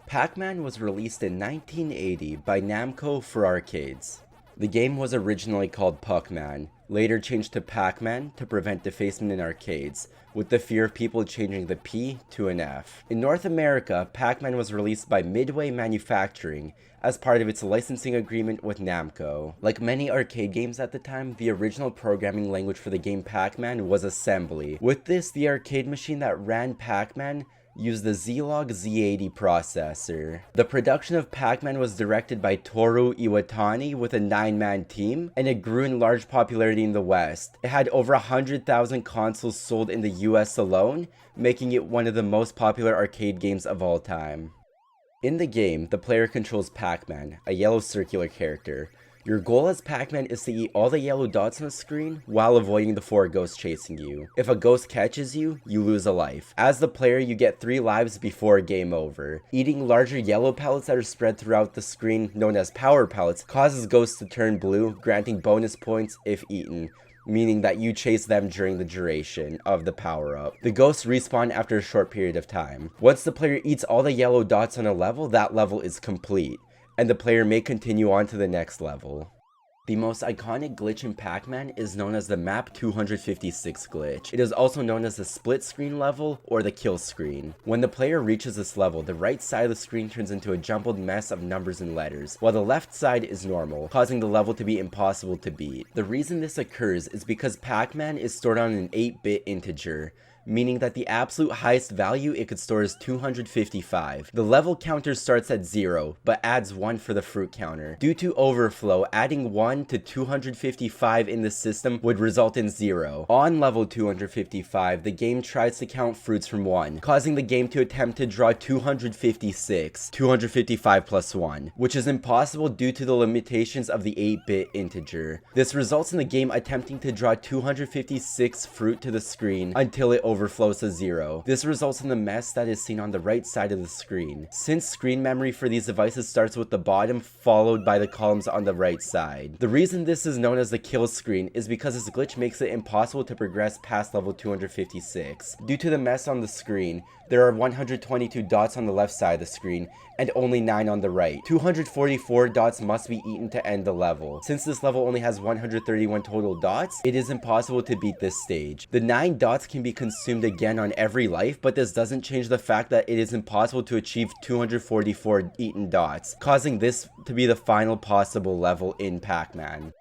Pac Man was released in 1980 by Namco for arcades. The game was originally called Pac Man, later changed to Pac Man to prevent defacement in arcades, with the fear of people changing the P to an F. In North America, Pac Man was released by Midway Manufacturing as part of its licensing agreement with Namco. Like many arcade games at the time, the original programming language for the game Pac Man was assembly. With this, the arcade machine that ran Pac Man used the Zilog Z80 processor. The production of Pac Man was directed by Toru Iwatani with a 9-man team, and it grew in large popularity in the West. It had over 100,000 consoles sold in the US alone, making it one of the most popular arcade games of all time. In the game, the player controls Pac Man, a yellow circular character. Your goal as Pac Man is to eat all the yellow dots on the screen while avoiding the 4 ghosts chasing you. If a ghost catches you, you lose a life. As the player, you get 3 lives before game over. Eating larger yellow pellets that are spread throughout the screen, known as power pellets, causes ghosts to turn blue, granting bonus points if eaten, meaning that you chase them during the duration of the power-up. The ghosts respawn after a short period of time. Once the player eats all the yellow dots on a level, that level is complete, and the player may continue on to the next level. The most iconic glitch in Pac Man is known as the Map 256 glitch. It is also known as the split screen level or the kill screen. When the player reaches this level, the right side of the screen turns into a jumbled mess of numbers and letters, while the left side is normal, causing the level to be impossible to beat. The reason this occurs is because Pac Man is stored on an 8-bit integer, meaning that the absolute highest value it could store is 255. The level counter starts at 0, but adds 1 for the fruit counter. Due to overflow, adding 1 to 255 in the system would result in 0. On level 255, the game tries to count fruits from 1, causing the game to attempt to draw 256, 255 plus 1, which is impossible due to the limitations of the 8-bit integer. This results in the game attempting to draw 256 fruit to the screen until it overflows to 0. This results in the mess that is seen on the right side of the screen, since screen memory for these devices starts with the bottom followed by the columns on the right side. The reason this is known as the kill screen is because this glitch makes it impossible to progress past level 256. Due to the mess on the screen, there are 122 dots on the left side of the screen, and only 9 on the right. 244 dots must be eaten to end the level. Since this level only has 131 total dots, it is impossible to beat this stage. The 9 dots can be consumed again on every life, but this doesn't change the fact that it is impossible to achieve 244 eaten dots, causing this to be the final possible level in Pac Man.